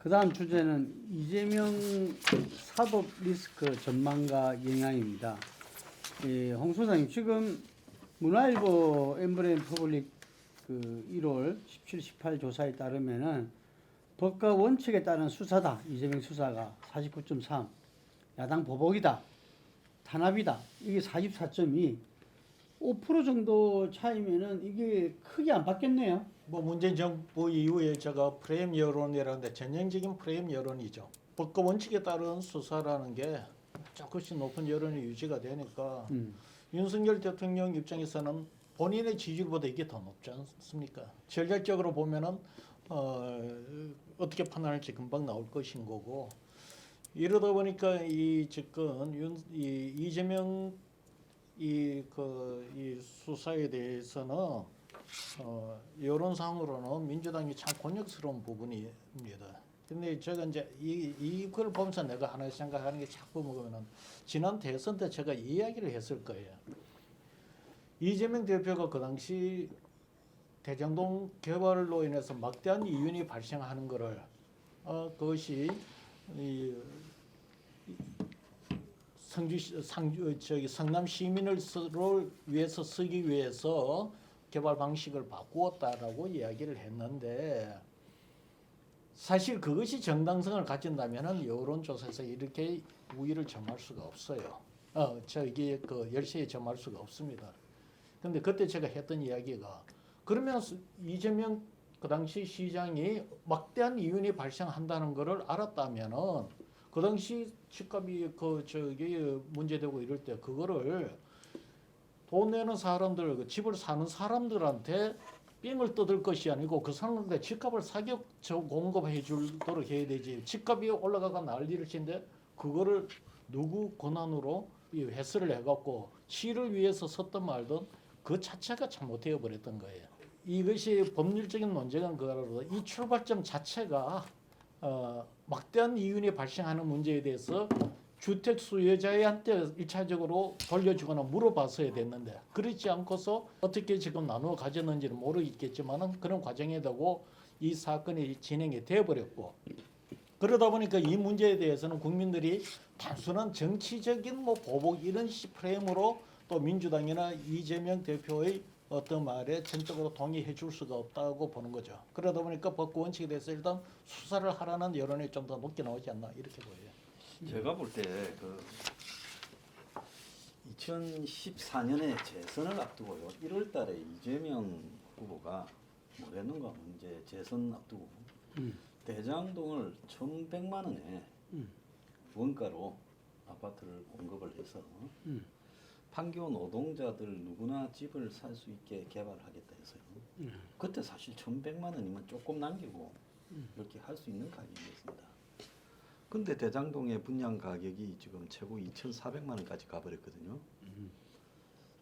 그다음 주제는 이재명 사법 리스크 전망과 영향입니다. 홍 소장님, 지금 문화일보 엠브레인 퍼블릭 그 1월 17, 18 조사에 따르면은 법과 원칙에 따른 수사다. 이재명 수사가 49.3, 야당 보복이다, 탄압이다. 이게 44.2, 5% 정도 차이면은 이게 크게 안 바뀌었네요. 뭐 문재인 정부 이후에 제가 프레임 여론이라는데 전형적인 프레임 여론이죠. 법과 원칙에 따른 수사라는 게 조금씩 높은 여론이 유지가 되니까 윤석열 대통령 입장에서는 본인의 지지율보다 이게 더 높지 않습니까? 전략적으로 보면은 어떻게 판단할지 금방 나올 것인 거고, 이러다 보니까 이 집권 이재명 이 수사에 대해서는 여론상으로는 민주당이 참 곤욕스러운 부분입니다. 근데 제가 이제 이걸 보면서 내가 하나 생각하는 게 자꾸 보면은 지난 대선 때 제가 이야기를 했을 거예요. 이재명 대표가 그 당시 대장동 개발로 인해서 막대한 이윤이 발생하는 거를 그것이 성남 시민을 위해서 쓰기 위해서 개발 방식을 바꾸었다라고 이야기를 했는데, 사실 그것이 정당성을 가진다면은 여론조사에서 이렇게 우위를 점할 수가 없어요. 그 열세에 점할 수가 없습니다. 근데 그때 제가 했던 이야기가, 그러면 이재명 그 당시 시장이 막대한 이윤이 발생한다는 것을 알았다면은 그 당시 집값이 문제되고 이럴 때 그거를 돈 내는 사람들, 집을 사는 사람들한테 삥을 뜯을 것이 아니고 그 사람들한테 집값을 사격 공급해 주도록 해야 되지. 집값이 올라가가 난리를 치는데 그거를 누구 권한으로 회수를 해갖고 치를 위해서 섰든 말든 그 자체가 참 못해 버렸던 거예요. 이것이 법률적인 논쟁은 그거라도 이 출발점 자체가 막대한 이윤이 발생하는 문제에 대해서 주택 수요자한테 일차적으로 돌려주거나 물어봤어야 됐는데, 그렇지 않고서 어떻게 지금 나누어 가졌는지는 모르겠지만 그런 과정에 되고 이 사건이 진행이 되어버렸고, 그러다 보니까 이 문제에 대해서는 국민들이 단순한 정치적인 보복 이런 프레임으로 또 민주당이나 이재명 대표의 어떤 말에 전적으로 동의해 줄 수가 없다고 보는 거죠. 그러다 보니까 법과 원칙에 대해서 일단 수사를 하라는 여론이 좀 더 높게 나오지 않나 이렇게 보여요. 제가 볼 때 그 2014년에 재선을 앞두고요. 1월 달에 이재명 후보가 뭐랬는가 하면 이제 재선 앞두고 대장동을 1,100만 원에 원가로 아파트를 공급을 해서 판교 노동자들 누구나 집을 살 수 있게 개발하겠다 해서요. 그때 사실 1,100만 원이면 조금 남기고 이렇게 할 수 있는 가격이었습니다. 근데 대장동의 분양 가격이 지금 최고 2,400만 원까지 가버렸거든요.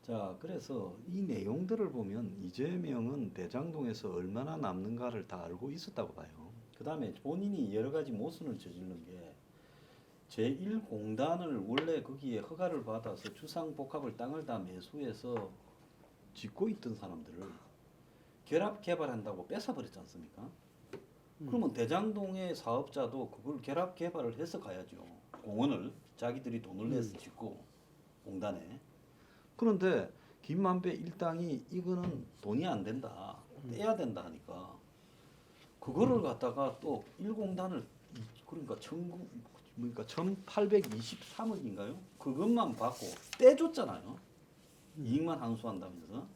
자, 그래서 이 내용들을 보면 이재명은 대장동에서 얼마나 남는가를 다 알고 있었다고 봐요. 그 다음에 본인이 여러 가지 모순을 저지른 게, 제1공단을 원래 거기에 허가를 받아서 주상복합을 땅을 다 매수해서 짓고 있던 사람들을 결합 개발한다고 뺏어버렸지 않습니까? 그러면 대장동의 사업자도 그걸 결합 개발을 해서 가야죠. 공원을 자기들이 돈을 내서 짓고 공단에. 그런데 김만배 일당이 이거는 돈이 안 된다, 떼야 된다 하니까 그거를 갖다가 또 1공단을 그러니까 1,823억인가요? 그것만 받고 떼줬잖아요. 이익만 환수한다면서.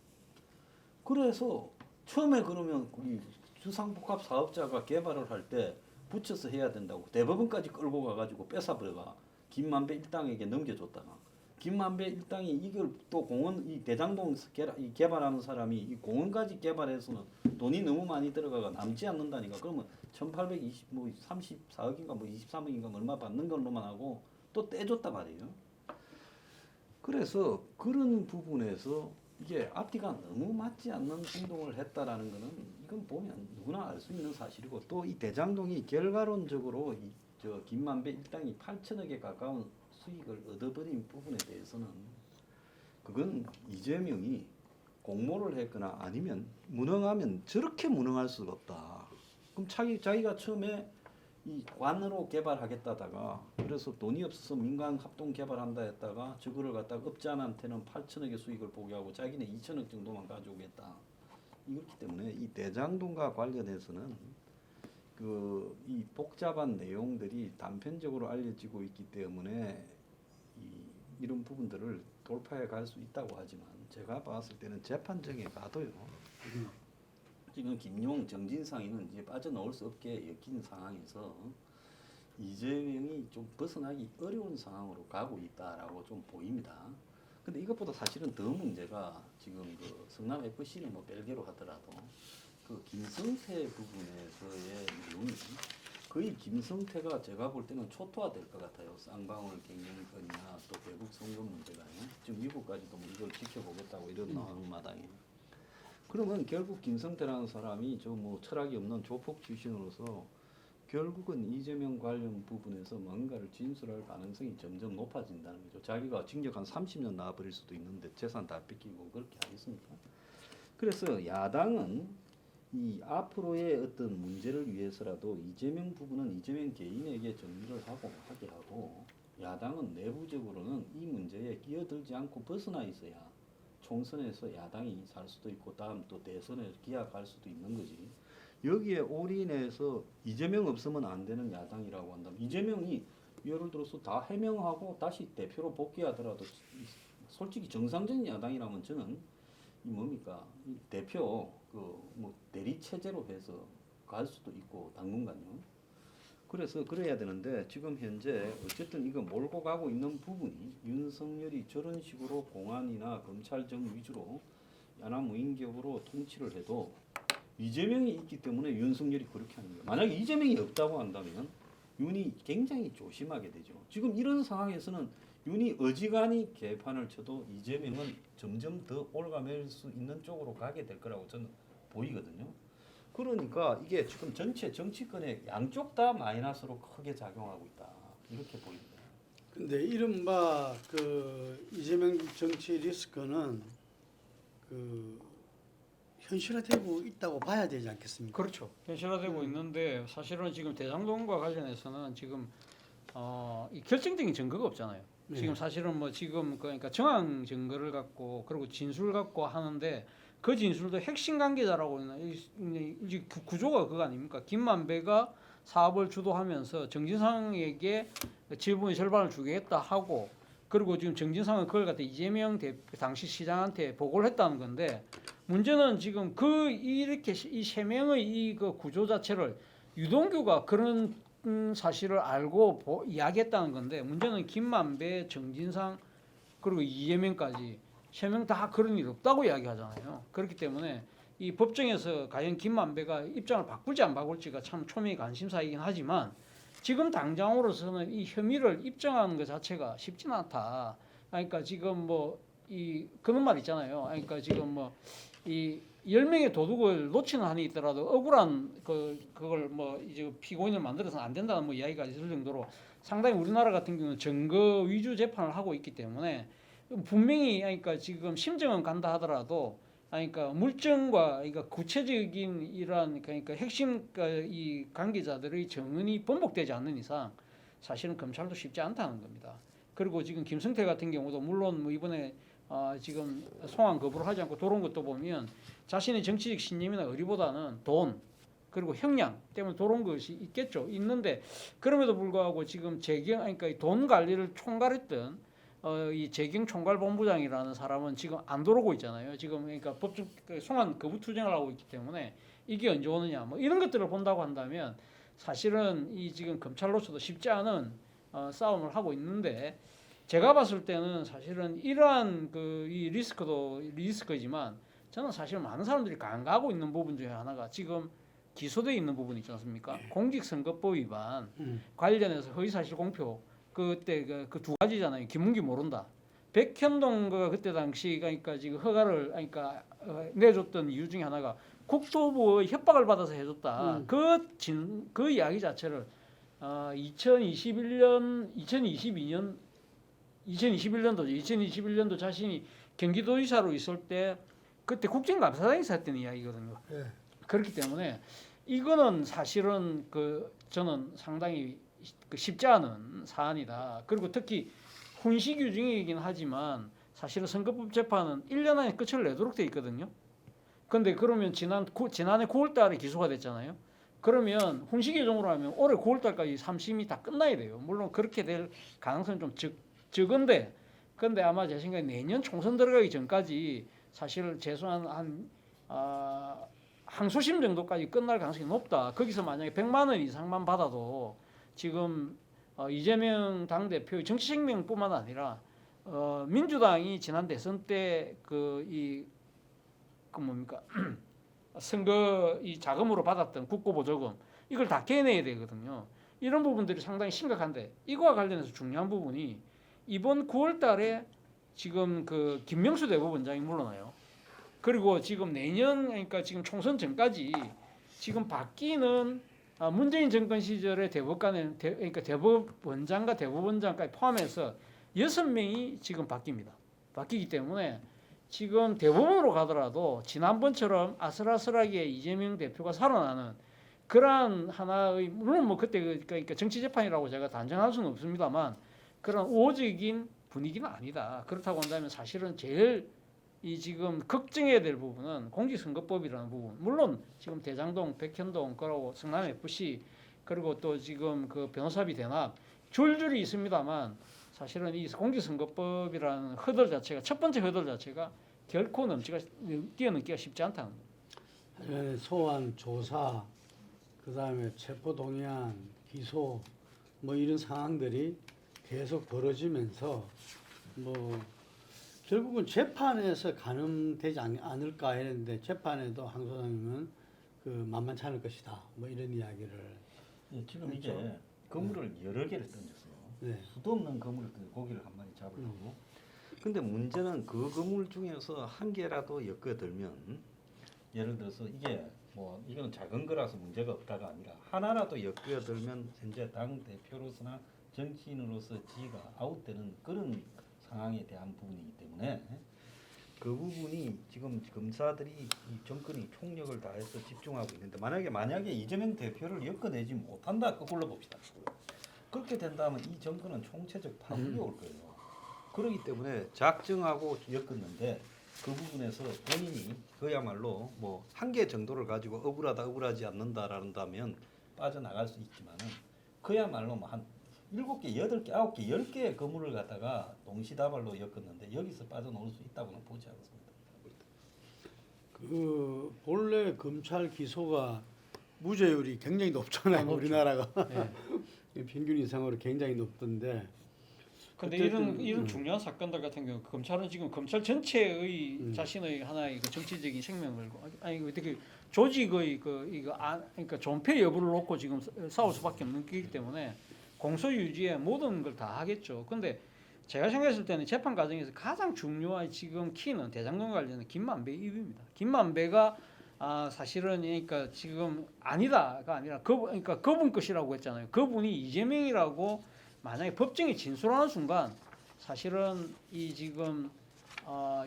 그래서 처음에 그러면 우리 주상복합 사업자가 개발을 할 때 붙여서 해야 된다고 대법원까지 끌고 가가지고 뺏어버려가 김만배 일당에게 넘겨줬다가, 김만배 일당이 이걸 또 공원 이 대장동 개발하는 사람이 이 공원까지 개발해서는 돈이 너무 많이 들어가가 남지 않는다니까. 그러면 1,834억인가 23억인가 얼마 받는 걸로만 하고 또 떼줬단 말이에요. 그래서 그런 부분에서 이게 앞뒤가 너무 맞지 않는 행동을 했다라는 거는 이건 보면 누구나 알 수 있는 사실이고, 또 이 대장동이 결과론적으로 김만배 일당이 8천억에 가까운 수익을 얻어버린 부분에 대해서는 그건 이재명이 공모를 했거나 아니면 무능하면 저렇게 무능할 수가 없다. 그럼 자기가 처음에 이 관으로 개발하겠다다가 그래서 돈이 없어서 민간 합동 개발한다 했다가 저거를 갖다가 업자한테는 8천억의 수익을 보게 하고 자기는 2천억 정도만 가져오겠다. 이렇기 때문에 이 대장동과 관련해서는 이 복잡한 내용들이 단편적으로 알려지고 있기 때문에 이런 부분들을 돌파해 갈 수 있다고 하지만 제가 봤을 때는 재판정에 가도요. 지금 김용, 정진상이는 이제 빠져나올 수 없게 엮인 상황에서 이재명이 좀 벗어나기 어려운 상황으로 가고 있다라고 좀 보입니다. 근데 이것보다 사실은 더 문제가 지금 그 성남 FC는 뭐 별개로 하더라도 그 김성태 부분에서의 내용이 거의 김성태가 제가 볼 때는 초토화될 것 같아요. 쌍방울 경영권이나 또 대북 선거 문제가요. 지금 미국까지도 뭐 이걸 지켜보겠다고 이런 나오는 마당에. 그러면 결국 김성태라는 사람이 저 뭐 철학이 없는 조폭 출신으로서 결국은 이재명 관련 부분에서 뭔가를 진술할 가능성이 점점 높아진다는 거죠. 자기가 징역 한 30년 나와버릴 수도 있는데 재산 다 뺏기고 그렇게 하겠습니까? 그래서 야당은 이 앞으로의 어떤 문제를 위해서라도 이재명 부분은 이재명 개인에게 정리를 하게 하고 야당은 내부적으로는 이 문제에 끼어들지 않고 벗어나 있어야 총선에서 야당이 살 수도 있고 다음 또 대선에 기약할 수도 있는 거지. 여기에 올인해서 이재명 없으면 안 되는 야당이라고 한다면 이재명이 예를 들어서 다 해명하고 다시 대표로 복귀하더라도 솔직히 정상적인 야당이라면 저는 이 뭡니까 이 대표 뭐 대리 체제로 해서 갈 수도 있고 당분간요. 그래서 그래야 되는데 지금 현재 어쨌든 이거 몰고 가고 있는 부분이 윤석열이 저런 식으로 공안이나 검찰청 위주로 야나무인격으로 통치를 해도 이재명이 있기 때문에 윤석열이 그렇게 하는 거예요. 만약에 이재명이 없다고 한다면 윤이 굉장히 조심하게 되죠. 지금 이런 상황에서는 윤이 어지간히 개판을 쳐도 이재명은 점점 더 올가맬 수 있는 쪽으로 가게 될 거라고 저는 보이거든요. 그러니까 이게 지금 전체 정치권에 양쪽 다 마이너스로 크게 작용하고 있다. 이렇게 보입니다. 근데 이른바 이재명 정치 리스크는 현실화되고 있다고 봐야 되지 않겠습니까? 그렇죠. 현실화되고 있는데 사실은 지금 대장동과 관련해서는 지금 이 결정적인 증거가 없잖아요. 네. 지금 사실은 뭐 지금 그러니까 정황 증거를 갖고 그리고 진술 갖고 하는데 그 진술도 핵심 관계자라고 있는 이 구조가 그거 아닙니까? 김만배가 사업을 주도하면서 정진상에게 지분의 절반을 주겠다 하고 그리고 지금 정진상은 그걸 갖다 이재명 당시 시장한테 보고를 했다는 건데 문제는 지금 이렇게 이 세 명의 이 구조 자체를 유동규가 그런 사실을 알고 이야기했다는 건데 문제는 김만배, 정진상 그리고 이재명까지 세 명 다 그런 일 없다고 이야기하잖아요. 그렇기 때문에 이 법정에서 과연 김만배가 입장을 바꿀지 안 바꿀지가 참 초미의 관심사이긴 하지만 지금 당장으로서는 이 혐의를 입증하는 것 자체가 쉽지는 않다. 그러니까 지금 뭐 그런 말 있잖아요. 그러니까 지금 뭐 이 10명의 도둑을 놓치는 한이 있더라도 억울한 그걸 뭐 이제 피고인을 만들어서는 안 된다는 뭐 이야기가 있을 정도로 상당히 우리나라 같은 경우는 증거 위주 재판을 하고 있기 때문에 분명히 그러니까 지금 심증은 간다 하더라도 그러니까 물증과 그러니까 구체적인 이러한 그러니까 핵심 이 관계자들의 증언이 번복되지 않는 이상 사실은 검찰도 쉽지 않다는 겁니다. 그리고 지금 김성태 같은 경우도 물론 뭐 이번에 지금 송환 거부를 하지 않고 들어온 것도 보면 자신의 정치적 신념이나 의리보다는 돈 그리고 형량 때문에 들어온 것이 있겠죠. 있는데 그럼에도 불구하고 지금 그러니까 돈 관리를 총괄했던 이 재경 총괄본부장이라는 사람은 지금 안 들어오고 있잖아요. 지금 그러니까 법정 송환 거부 투쟁을 하고 있기 때문에 이게 언제 오느냐 뭐 이런 것들을 본다고 한다면 사실은 이 지금 검찰로서도 쉽지 않은 싸움을 하고 있는데 제가 봤을 때는 사실은 이러한 이 리스크도 리스크이지만 저는 사실 많은 사람들이 간과하고 있는 부분 중에 하나가 지금 기소되어 있는 부분이 있지 않습니까? 공직선거법 위반 관련해서 허위사실 공표 그때 그 두 가지잖아요. 김문기 모른다. 백현동가 그때 당시 그러니까 지금 허가를 그러니까 내줬던 이유 중에 하나가 국토부의 협박을 받아서 해줬다. 그 이야기 자체를 2021년도 자신이 경기도지사로 있을 때 그때 국정감사장에서 했던 이야기거든요. 네. 그렇기 때문에 이거는 사실은 저는 상당히 쉽지 않은 사안이다. 그리고 특히 훈시 규정이긴 하지만 사실은 선거법 재판은 1년 안에 끝을 내도록 돼 있거든요. 근데 그러면 지난해 9월 달에 기소가 됐잖아요. 그러면 훈시 규정으로 하면 올해 9월 달까지 3심이 다 끝나야 돼요. 물론 그렇게 될 가능성은 좀 적은데 근데 아마 제 생각에 내년 총선 들어가기 전까지 사실 최소한 항소심 정도까지 끝날 가능성이 높다. 거기서 만약에 100만 원 이상만 받아도 지금 이재명 당대표의 정치 생명뿐만 아니라 민주당이 지난 대선 때 뭡니까 선거 이 자금으로 받았던 국고보조금 이걸 다 깨내야 되거든요. 이런 부분들이 상당히 심각한데 이거와 관련해서 중요한 부분이 이번 9월 달에 지금 김명수 대법원장이 물러나요. 그리고 지금 내년 그러니까 지금 총선 전까지 지금 바뀌는 문재인 정권 시절의 대법관은 그러니까 대법원장과 대법원장까지 포함해서 6명이 지금 바뀌기 때문에 지금 대법원으로 가더라도 지난번처럼 아슬아슬하게 이재명 대표가 살아나는 그러한 하나의 물론 뭐 그때 그러니까 정치 재판이라고 제가 단정할 수는 없습니다만 그런 우호적인 분위기는 아니다. 그렇다고 한다면 사실은 제일 이 지금 걱정해야 될 부분은 공직선거법이라는 부분. 물론 지금 대장동, 백현동, 그러고 성남 FC 그리고 또 지금 변호사비 대납 줄줄이 있습니다만 사실은 이 공직선거법이라는 허들 자체가 첫 번째 허들 자체가 결코 뛰어넘기가 쉽지 않다는 거예요. 소환, 조사, 그다음에 체포동의안, 기소 뭐 이런 상황들이 계속 벌어지면서 뭐 결국은 재판에서 가늠되지 않을까 했는데 재판에도 항 소장님은 만만치 않을 것이다. 뭐 이런 이야기를 지금 그렇죠? 이제 그물을 여러 개를 던졌어요. 네. 수도 없는 그물을 던져 고기를 한 마리 잡으려고. 근데 문제는 그 그물 중에서 한 개라도 엮어들면 예를 들어서 이게 뭐 이건 작은 거라서 문제가 없다가 아니라 하나라도 엮어들면 현재 당 대표로서나 정치인으로서 지위가 아웃되는 그런 상황에 대한 부분이기 때문에 그 부분이 지금 검사들이 이 정권이 총력을 다해서 집중하고 있는데 만약에 이재명 대표를 엮어내지 못한다 그걸로 봅시다. 그렇게 된다면 이 정권은 총체적 파국이 올 거예요. 그렇기 때문에 작정하고 엮었는데 그 부분에서 본인이 그야말로 뭐 한 개 정도를 가지고 억울하지 않는다라는다면 빠져나갈 수 있지만은 그야말로 뭐 한 7개, 8개, 9개, 10개의 건물을 갖다가 동시다발로 엮었는데 여기서 빠져나올 수 있다고는 보지 않습니다. 본래 검찰 기소가 무죄율이 굉장히 높잖아요. 우리나라가 네. 평균 이상으로 굉장히 높던데. 근데 어쨌든, 이런 중요한 사건들 같은 경우 검찰은 지금 검찰 전체의 자신의 하나의 정치적인 생명을 아니 어떻게 조직의 그러니까 존폐 여부를 놓고 지금 싸울 수밖에 없는 거기 때문에 공소 유지에 모든 걸 다 하겠죠. 근데 제가 생각했을 때는 재판 과정에서 가장 중요한 지금 키는 대장동 관련된 김만배 입입니다. 김만배가 사실은 그러니까 지금 아니다가 아니라 그러니까 그분 것이라고 했잖아요. 그분이 이재명이라고 만약에 법정에 진술하는 순간 사실은 이 지금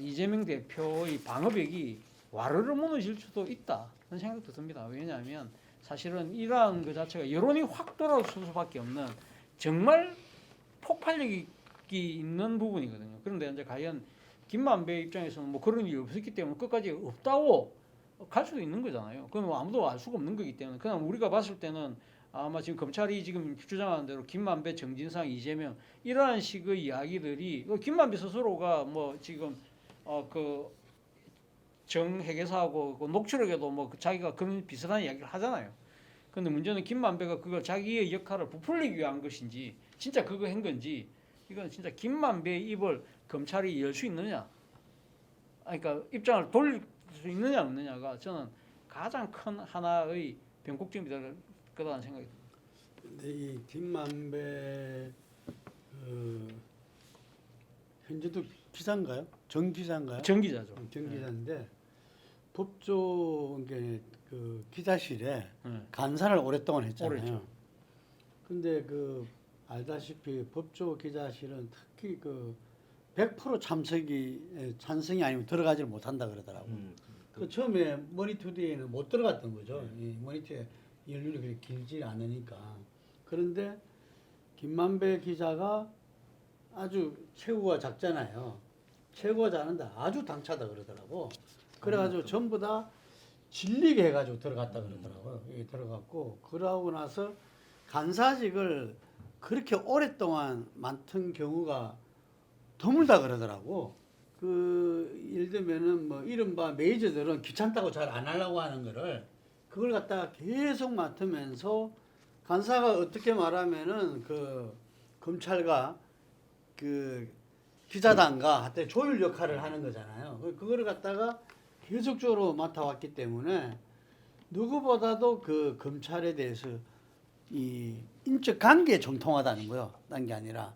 이재명 대표의 방어벽이 와르르 무너질 수도 있다 그런 생각도 듭니다. 왜냐하면 사실은 이러한 그 자체가 여론이 확 돌아올 수밖에 없는 정말 폭발력이 있는 부분이거든요. 그런데 이제 과연 김만배 입장에서는 뭐 그런 일이 없었기 때문에 끝까지 없다고 갈 수도 있는 거잖아요. 그럼 아무도 알 수가 없는 거기 때문에 그냥 우리가 봤을 때는 아마 지금 검찰이 지금 주장하는 대로 김만배, 정진상, 이재명 이러한 식의 이야기들이 김만배 스스로가 뭐 지금 정회계사하고 녹취록에도 뭐 자기가 그런 비슷한 이야기를 하잖아요. 근데 문제는 김만배가 그걸 자기의 역할을 부풀리기 위한 것인지 진짜 그거 한 건지 이건 진짜 김만배의 입을 검찰이 열 수 있느냐, 그러니까 입장을 돌릴 수 있느냐 없느냐가 저는 가장 큰 하나의 변곡점이 될 거다는 생각이 듭니다. 근데 이 김만배 현재도 기자인가요? 정기자인가요? 정기자죠. 정기자인데 법조계 기자실에 네. 간사를 오랫동안 했잖아요. 오래죠. 근데 알다시피 법조 기자실은 특히 100% 찬성이 아니면 들어가지를 못한다 그러더라고. 그 처음에 머니투데이는 못 들어갔던 거죠. 이 머니투데이 연륜이 그렇게 길지 않으니까. 그런데 김만배 기자가 아주 체구가 작잖아요. 체구가 작은데 아주 당차다 그러더라고. 그래가지고 전부 다 질리게 해가지고 들어갔다 그러더라고요. 여기 들어갔고 그러고 나서 간사직을 그렇게 오랫동안 맡은 경우가 드물다 그러더라고. 그 예를 들면은 뭐 이른바 메이저들은 귀찮다고 잘 안 하려고 하는 거를 그걸 갖다가 계속 맡으면서 간사가 어떻게 말하면은 그 검찰과 그 기자단과 하여튼 조율 역할을 하는 거잖아요. 그거를 갖다가 계속적으로 맡아왔기 때문에 누구보다도 그 검찰에 대해서 이 인적 관계에 정통하다는 거요. 딴 게 아니라.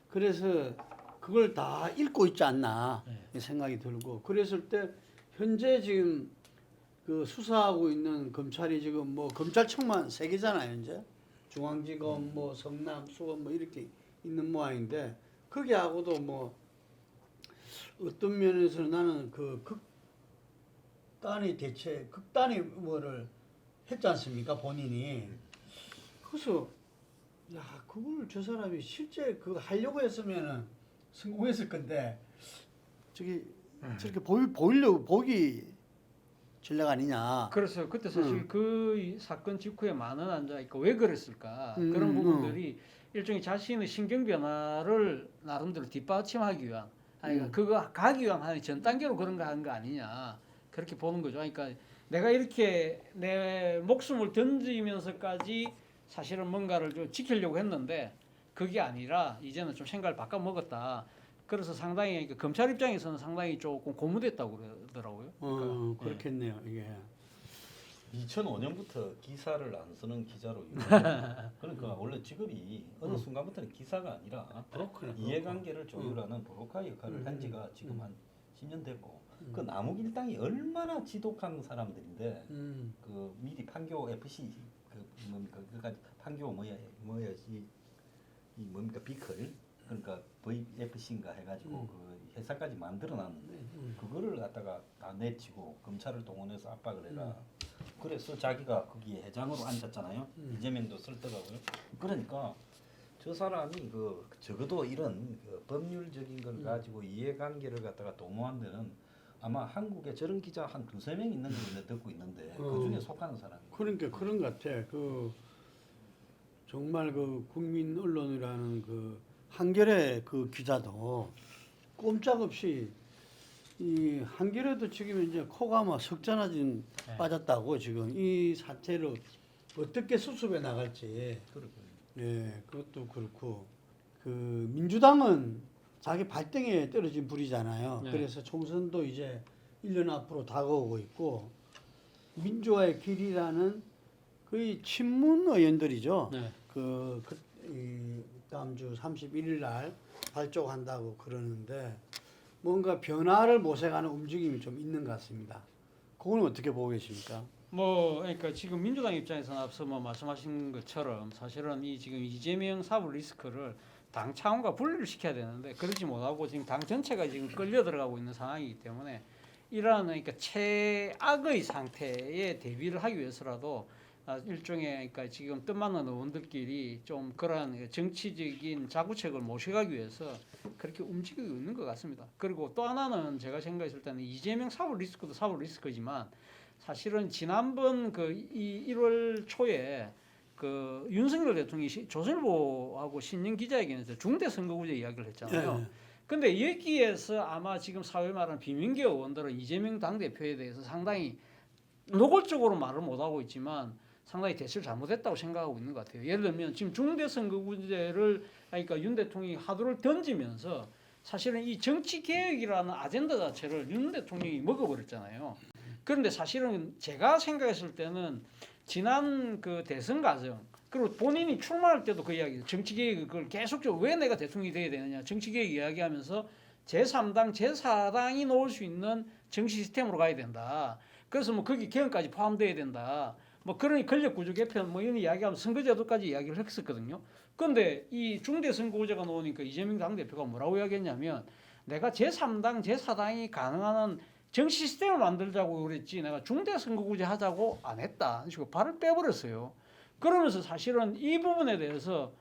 그래서 그걸 다 읽고 있지 않나 생각이 들고 그랬을 때 현재 지금 그 수사하고 있는 검찰이 지금 뭐 검찰청만 3개잖아요. 현재 중앙지검 뭐 성남 수원 뭐 이렇게 있는 모양인데 거기하고도 뭐 어떤 면에서 나는 그 극단의 뭐를 했지 않습니까 본인이. 그래서 야 그걸 저 사람이 실제 그거 하려고 했으면은 성공했을 건데 저기 저렇게 보이려고 보기 전략 아니냐. 그래서 그때 사실 그 사건 직후에 많은 앉아 있고 왜 그랬을까 그런 부분들이 일종의 자신의 신경 변화를 나름대로 뒷받침하기 위한 아니 그거 가기 위한 하나의 전 단계로 그런 거 한 거 아니냐 그렇게 보는 거죠. 그러니까 내가 이렇게 내 목숨을 던지면서까지 사실은 뭔가를 좀 지키려고 했는데 그게 아니라 이제는 좀 생각을 바꿔 먹었다. 그래서 상당히 그 검찰 입장에서는 상당히 조금 고무됐다고 그러더라고요. 그러니까, 그렇겠네요. 이게 2005년부터 기사를 안 쓰는 기자로 유명해요. 그러니까 원래 직업이 어느 순간부터는 기사가 아니라 이해관계를 조율하는 브로커 역할을 한 지가 지금 한 10년 됐고 그 남욱일당이 얼마나 지독한 사람들인데 그 미리 판교 FC 그 뭡니까 그까지 판교 뭐야지 이 뭡니까 비클 그러니까 VFC인가 해가지고 그 회사까지 만들어놨는데 그거를 갖다가 다 내치고 검찰을 동원해서 압박을 해라. 그래서 자기가 거기에 회장으로 앉았잖아요. 이재명도 쓸더라고요. 그러니까 저 사람이 그 적어도 이런 그 법률적인 걸 가지고 이해관계를 갖다가 도모한 데는 아마 한국에 저런 기자 한 2-3명 있는 걸 듣고 있는데 그 중에 속하는 사람이. 그러니까 그런 것 같아. 그 정말 그 국민 언론이라는 그 한겨레 그 기자도 꼼짝없이 이 한겨레도 지금 이제 코가 막 석자나진 빠졌다고 지금 이 사태로 어떻게 수습해 나갈지. 예, 그것도 그렇고 그 민주당은 자기 발등에 떨어진 불이잖아요. 네. 그래서 총선도 이제 1년 앞으로 다가오고 있고 민주화의 길이라는 거의 친문 의원들이죠. 네. 이 다음 주 31일 날 발족한다고 그러는데 뭔가 변화를 모색하는 움직임이 좀 있는 것 같습니다. 그건 어떻게 보고 계십니까? 뭐 그러니까 지금 민주당 입장에서는 앞서 뭐 말씀하신 것처럼 사실은 이 지금 이재명 사법 리스크를 당 차원과 분리를 시켜야 되는데 그러지 못하고 지금 당 전체가 지금 끌려 들어가고 있는 상황이기 때문에 이러한 그러니까 최악의 상태에 대비를 하기 위해서라도 일종의 그러니까 지금 뜻맞는 의원들끼리 좀 그러한 정치적인 자구책을 모셔가기 위해서 그렇게 움직이고 있는 것 같습니다. 그리고 또 하나는 제가 생각했을 때는 이재명 사법 리스크도 사법 리스크지만 사실은 지난번 그 1월 초에 그 윤석열 대통령이 조선일보하고 신년 기자회견에서 중대 선거구제 이야기를 했잖아요. 근데 여기에서 아마 지금 사회 말하는 비명계 의원들은 이재명 당대표에 대해서 상당히 노골적으로 말을 못하고 있지만 상당히 대처를 잘못했다고 생각하고 있는 것 같아요. 예를 들면 지금 중대 선거구제를 그러니까 윤 대통령이 하도를 던지면서 사실은 이 정치개혁이라는 아젠다 자체를 윤 대통령이 먹어버렸잖아요. 그런데 사실은 제가 생각했을 때는 지난 그 대선 과정 그리고 본인이 출마할 때도 그 이야기 정치개혁 그걸 계속적으로 왜 내가 대통령이 돼야 되느냐 정치개혁 이야기하면서 제3당 제4당이 놓을 수 있는 정치 시스템으로 가야 된다. 그래서 뭐 거기 개헌까지 포함돼야 된다. 뭐 그러니 권력구조 개편 뭐 이런 이야기하면 선거제도까지 이야기를 했었거든요. 그런데 이 중대 선거구제가 나오니까 이재명 당대표가 뭐라고 이야기했냐면 내가 제3당 제4당이 가능한 정치 시스템을 만들자고 그랬지 내가 중대 선거구제 하자고 안 했다. 이거 발을 빼버렸어요. 그러면서 사실은 이 부분에 대해서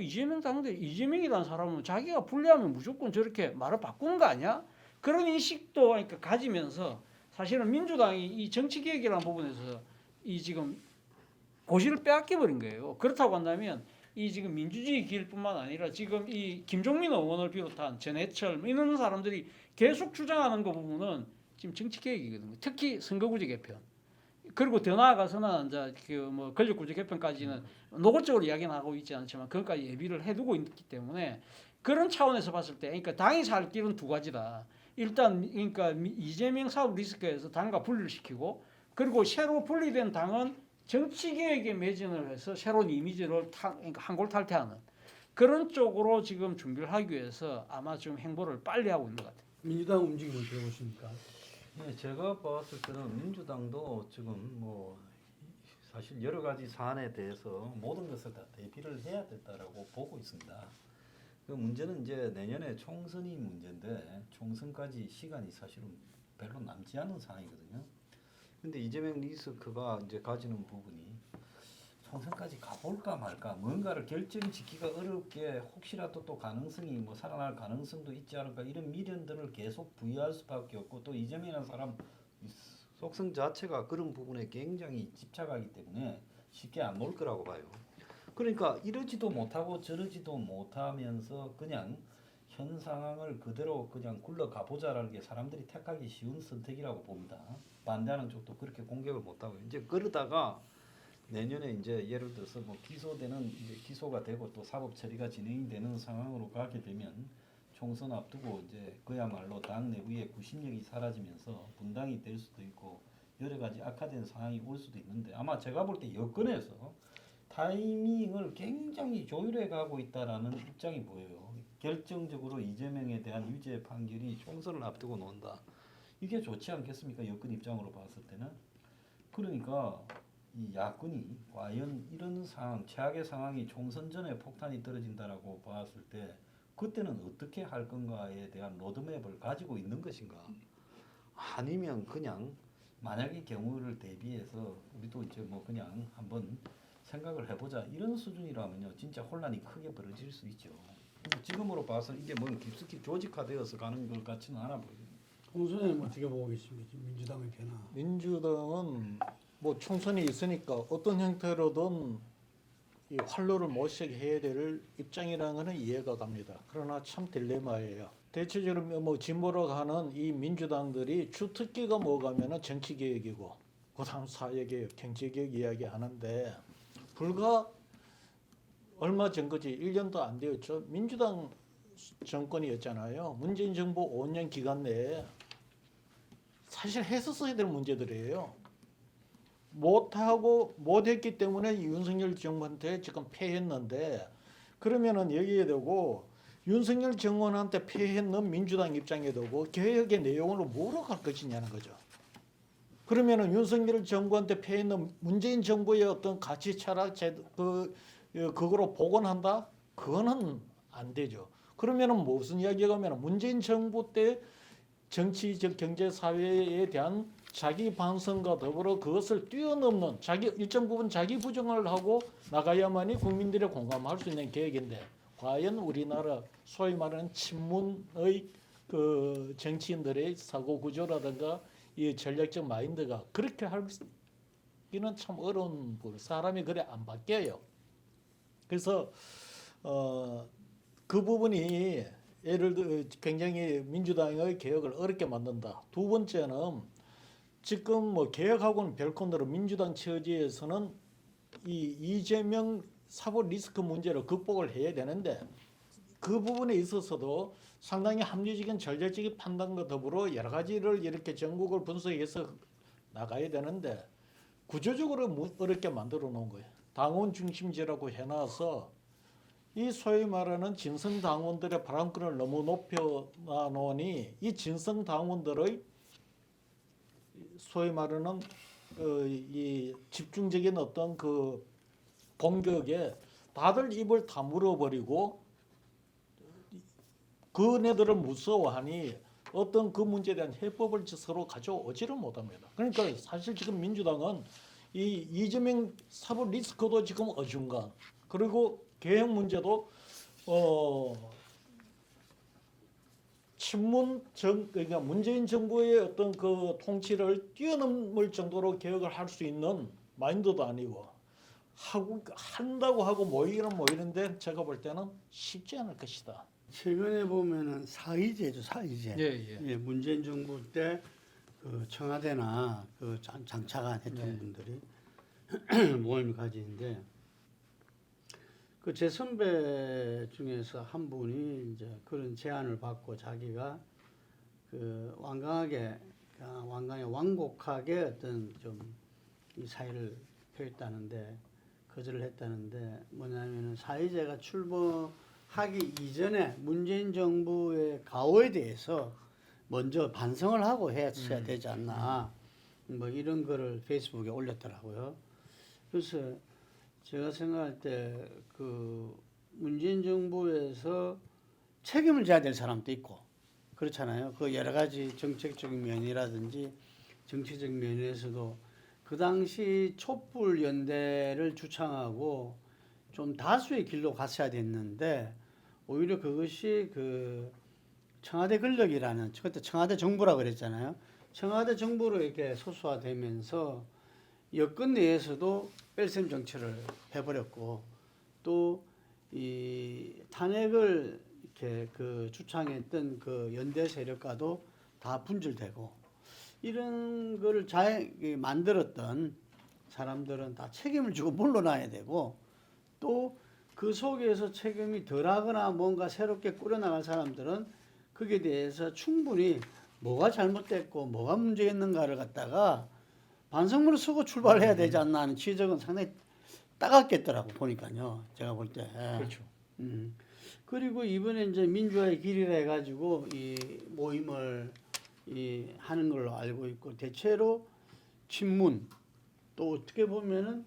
이재명 당대 이재명이라는 사람은 자기가 불리하면 무조건 저렇게 말을 바꾸는 거 아니야? 그런 인식도 그러니까 가지면서 사실은 민주당이 이 정치 개혁이라는 부분에서 이 지금 고시를 빼앗겨 버린 거예요. 그렇다고 한다면 이 지금 민주주의 길뿐만 아니라 지금 이 김종민 의원을 비롯한 전해철 이런 사람들이 계속 주장하는 그 부분은 지금 정치 개혁이거든요. 특히 선거구제 개편. 그리고 더 나아가서는 이제 그뭐 권력구조 개편까지는 노골적으로 이야기는 하고 있지 않지만 그것까지 예비를 해두고 있기 때문에 그런 차원에서 봤을 때, 그러니까 당이 살 길은 두 가지다. 일단 그러니까 이재명 사업 리스크에서 당과 분리를 시키고, 그리고 새로 분리된 당은 정치 개혁에 매진을 해서 새로운 이미지를 그러니까 한골탈퇴하는 그런 쪽으로 지금 준비를 하기 위해서 아마 지금 행보를 빨리 하고 있는 것 같아요. 민주당 움직임을 어떻게 보십니까? 네, 제가 봤을 때는 민주당도 지금 뭐 사실 여러 가지 사안에 대해서 모든 것을 다 대비를 해야 된다라고 보고 있습니다. 그 문제는 이제 내년에 총선이 문제인데 총선까지 시간이 사실은 별로 남지 않은 상황이거든요. 근데 이재명 리스크가 이제 가지는 부분이 총선까지 가볼까 말까, 뭔가를 결정짓기가 어렵게 혹시라도 또 가능성이 뭐 살아날 가능성도 있지 않을까, 이런 미련들을 계속 부여할 수밖에 없고, 또 이재명이라는 사람 속성 자체가 그런 부분에 굉장히 집착하기 때문에 쉽게 안 놓을 거라고 봐요. 그러니까 이러지도 못하고 저러지도 못하면서 그냥 현 상황을 그대로 그냥 굴러가 보자라는 게 사람들이 택하기 쉬운 선택이라고 봅니다. 반대하는 쪽도 그렇게 공격을 못하고, 이제 그러다가 내년에 이제 예를 들어서 뭐 기소되는 이제 기소가 되고 또 사법 처리가 진행이 되는 상황으로 가게 되면 총선 앞두고 이제 그야말로 당 내부의 구심력이 사라지면서 분당이 될 수도 있고 여러 가지 악화된 상황이 올 수도 있는데, 아마 제가 볼 때 여권에서 타이밍을 굉장히 조율해 가고 있다라는 입장이 보여요. 결정적으로 이재명에 대한 유죄 판결이 총선을 앞두고 논다. 이게 좋지 않겠습니까? 여권 입장으로 봤을 때는. 그러니까 이 야권이 과연 이런 상황, 최악의 상황이 총선 전에 폭탄이 떨어진다라고 봤을 때 그때는 어떻게 할 건가에 대한 로드맵을 가지고 있는 것인가? 아니면 그냥 만약의 경우를 대비해서 우리도 이제 뭐 그냥 한번 생각을 해보자 이런 수준이라면요 진짜 혼란이 크게 벌어질 수 있죠. 근데 지금으로 봐서 이게 뭐 깊숙이 조직화되어서 가는 것 같지는 않아 보여요. 홍 선생님 어떻게 보고 계십니까? 지금 민주당의 변화. 민주당은 뭐 총선이 있으니까 어떤 형태로든 이 활로를 모시게 해야 될 입장이라는 것은 이해가 갑니다. 그러나 참 딜레마예요. 대체적으로 뭐 진보로 가는 이 민주당들이 주특기가 뭐가면은 정치개혁이고 그다음 사회개혁, 경제개혁 이야기 하는데 불과 얼마 전까지 1년도 안 되었죠. 민주당 정권이었잖아요. 문재인 정부 5년 기간 내에 사실 했었어야 될 문제들이에요. 못했기 때문에 윤석열 정부한테 지금 패했는데, 그러면은 여기에 대고 윤석열 정권한테 패했는 민주당 입장에 대고 개혁의 내용으로 뭐로 갈 것이냐는 거죠. 그러면은 윤석열 정부한테 패했는 문재인 정부의 어떤 가치 철학 그거로 복원한다? 그거는 안 되죠. 그러면은 무슨 이야기가 하면 문재인 정부 때 정치적 경제 사회에 대한 자기 반성과 더불어 그것을 뛰어넘는 자기 일정 부분 자기 부정을 하고 나가야만이 국민들이 공감할 수 있는 계획인데, 과연 우리나라 소위 말하는 친문의 그 정치인들의 사고 구조라든가 이 전략적 마인드가 그렇게 하기는 참 어려운 부분. 사람이 그래 안 바뀌어요. 그래서 그 부분이 예를 들어 굉장히 민주당의 개혁을 어렵게 만든다. 두 번째는 지금 뭐 개혁하고는 별건으로 민주당 처지에서는 이 이재명 사법 리스크 문제를 극복을 해야 되는데, 그 부분에 있어서도 상당히 합리적인 전략적인 판단과 더불어 여러 가지를 이렇게 전국을 분석해서 나가야 되는데 구조적으로 어렵게 만들어 놓은 거예요. 당원 중심제라고 해놔서 이 소위 말하는 진성 당원들의 발언권을 너무 높여 놓으니 이 진성 당원들의 소위 말하는 이 집중적인 어떤 그 공격에 다들 입을 다물어 버리고 그네들을 무서워하니 어떤 그 문제에 대한 해법을 서로 가져오지를 못합니다. 그러니까 사실 지금 민주당은 이 이재명 사법 리스크도 지금 어중간, 그리고 개혁 문제도 그러니까 문재인 정부의 어떤 그 통치를 뛰어넘을 정도로 개혁을 할 수 있는 마인드도 아니고 한다고 하고 모이는데 제가 볼 때는 쉽지 않을 것이다. 최근에 보면은 사의제죠, 사의제. 예. 예, 문재인 정부 때 그 청와대나 그 장차관 했던 네. 분들이 모임을 가지는데 그 제 선배 중에서 한 분이 이제 그런 제안을 받고 자기가 그 완강하게 완곡하게 어떤 좀 이 사의를 표했다는데 거절을 했다는데 뭐냐면은 사의제가 출범하기 이전에 문재인 정부의 가오에 대해서 먼저 반성을 하고 했어야 되지 않나 뭐 이런 거를 페이스북에 올렸더라고요. 그래서 제가 생각할 때 그 문재인 정부에서 책임을 져야 될 사람도 있고 그렇잖아요. 그 여러 가지 정책적인 면이라든지 정치적 면에서도 그 당시 촛불 연대를 주창하고 좀 다수의 길로 갔어야 됐는데 오히려 그것이 그 청와대 권력이라는 그때 청와대 정부라 그랬잖아요. 청와대 정부로 이렇게 소수화되면서 여권 내에서도 뺄셈 정치를 해버렸고 또 이 탄핵을 이렇게 그 주창했던 그 연대 세력과도 다 분절되고 이런 거를 잘 만들었던 사람들은 다 책임을 지고 물러나야 되고 또 그 속에서 책임이 덜하거나 뭔가 새롭게 꾸려나갈 사람들은 거기에 대해서 충분히 뭐가 잘못됐고 뭐가 문제였는가를 갖다가 반성문을 쓰고 출발해야 되지 않나 하는 지적은 상당히 따갑겠더라고 보니까요. 제가 볼 때. 그렇죠. 그리고 이번에 이제 민주화의 길이라 해가지고 이 모임을 하는 걸로 알고 있고 대체로 친문 또 어떻게 보면은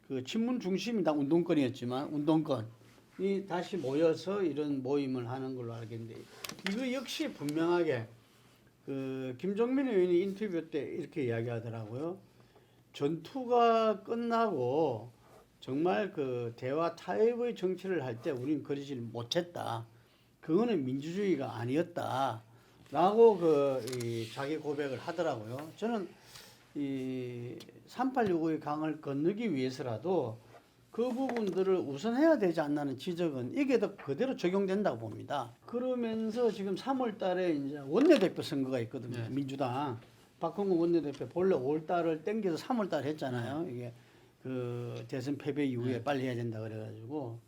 그 친문 중심이 다 운동권이었지만 운동권이 다시 모여서 이런 모임을 하는 걸로 알겠는데 이거 역시 분명하게 그 김종민 의원이 인터뷰 때 이렇게 이야기하더라고요. 전투가 끝나고 정말 그 대화 타협의 정치를 할 때 우리는 그러질 못했다. 그거는 민주주의가 아니었다. 라고 이 자기 고백을 하더라고요. 저는 이 3865의 강을 건너기 위해서라도 그 부분들을 우선해야 되지 않나는 지적은 이게 더 그대로 적용된다고 봅니다. 그러면서 지금 3월 달에 이제 원내대표 선거가 있거든요. 네. 민주당. 박홍근 원내대표 본래 5월 달을 땡겨서 3월 달 했잖아요. 이게 그 대선 패배 이후에 빨리 해야 된다 그래가지고.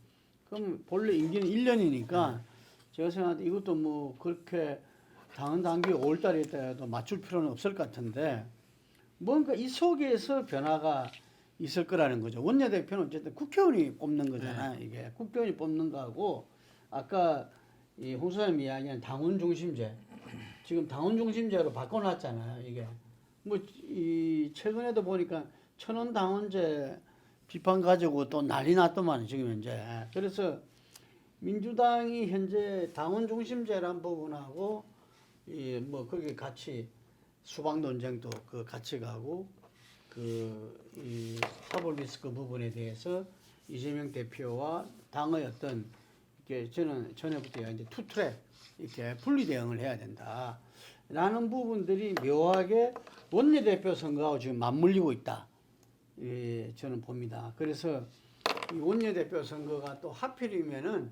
그럼 본래 임기는 1년이니까 제가 생각할 때 이것도 뭐 그렇게 당헌 당규 5월 달에 했다 해도 맞출 필요는 없을 것 같은데 뭔가 이 속에서 변화가 있을 거라는 거죠. 원내대표는 어쨌든 국회의원이 뽑는 거잖아요. 이게 국회의원이 뽑는 거하고 아까 이 홍수사님 이야기한 당원 중심제 지금 당원 중심제로 바꿔놨잖아요. 이게 뭐 이 최근에도 보니까 천원 당원제 비판 가지고 또 난리 났더만 지금 현재. 그래서 민주당이 현재 당원 중심제란 부분하고 이 뭐 거기 같이 수박 논쟁도 그 같이 가고 이 사법 리스크 부분에 대해서 이재명 대표와 당의 어떤 이렇게 저는 전에부터 이제 투트랙 이렇게 분리 대응을 해야 된다라는 부분들이 묘하게 원내대표 선거하고 지금 맞물리고 있다. 예, 저는 봅니다. 그래서 이 원내대표 선거가 또 하필이면은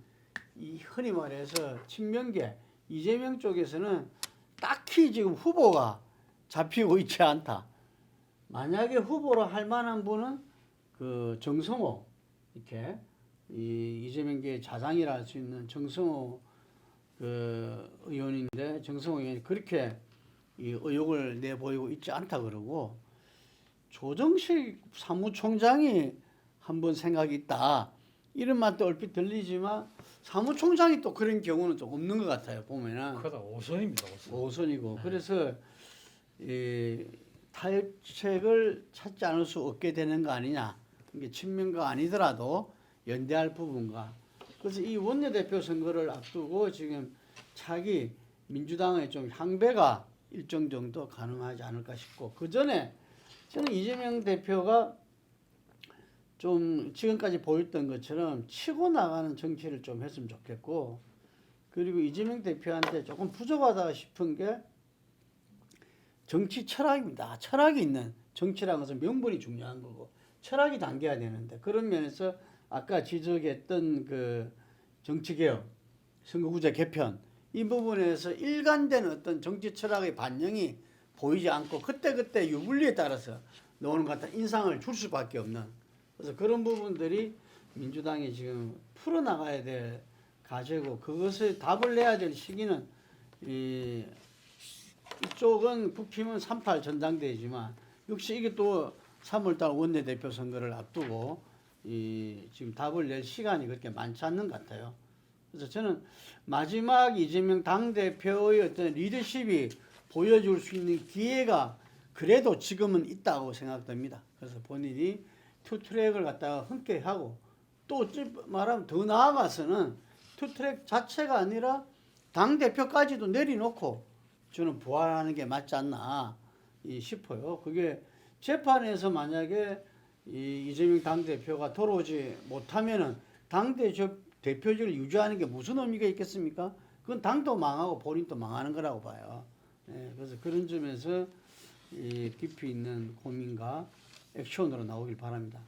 이 흔히 말해서 친명계 이재명 쪽에서는 딱히 지금 후보가 잡히고 있지 않다. 만약에 후보로 할 만한 분은 그 정성호 이렇게 이 이재명계의 자장이라 할 수 있는 정성호 그 의원인데 정성호 의원이 그렇게 이 의혹을 내보이고 있지 않다 그러고 조정식 사무총장이 한번 생각이 있다 이런 맛도 얼핏 들리지만 사무총장이 또 그런 경우는 좀 없는 것 같아요 보면은. 그다 5선입니다. 5선. 5선이고 그래서 이 타협책을 찾지 않을 수 없게 되는 거 아니냐. 이게 친명가 아니더라도 연대할 부분과 그래서 이 원내대표 선거를 앞두고 지금 차기 민주당의 좀 향배가 일정 정도 가능하지 않을까 싶고, 그 전에 저는 이재명 대표가 좀 지금까지 보였던 것처럼 치고 나가는 정치를 좀 했으면 좋겠고, 그리고 이재명 대표한테 조금 부족하다 싶은 게 정치 철학입니다. 철학이 있는 정치라는 것은 명분이 중요한 거고 철학이 담겨야 되는데, 그런 면에서 아까 지적했던 그 정치개혁, 선거구제 개편 이 부분에서 일관된 어떤 정치 철학의 반영이 보이지 않고 그때그때 유불리에 따라서 나오는 것 같은 인상을 줄 수밖에 없는, 그래서 그런 부분들이 민주당이 지금 풀어나가야 될 과제고, 그것을 답을 내야 될 시기는 이쪽은 국힘은 3.8 전당대회지만 역시 이게 또 3월달 원내대표 선거를 앞두고 지금 답을 낼 시간이 그렇게 많지 않는 것 같아요. 그래서 저는 마지막 이재명 당대표의 어떤 리더십이 보여줄 수 있는 기회가 그래도 지금은 있다고 생각됩니다. 그래서 본인이 투트랙을 갖다가 흔쾌히 하고, 또 말하면 더 나아가서는 투트랙 자체가 아니라 당대표까지도 내려놓고 저는 부활하는 게 맞지 않나 싶어요. 그게 재판에서 만약에 이재명 당대표가 돌아오지 못하면은 당대표직을 유지하는 게 무슨 의미가 있겠습니까? 그건 당도 망하고 본인도 망하는 거라고 봐요. 그래서 그런 점에서 깊이 있는 고민과 액션으로 나오길 바랍니다.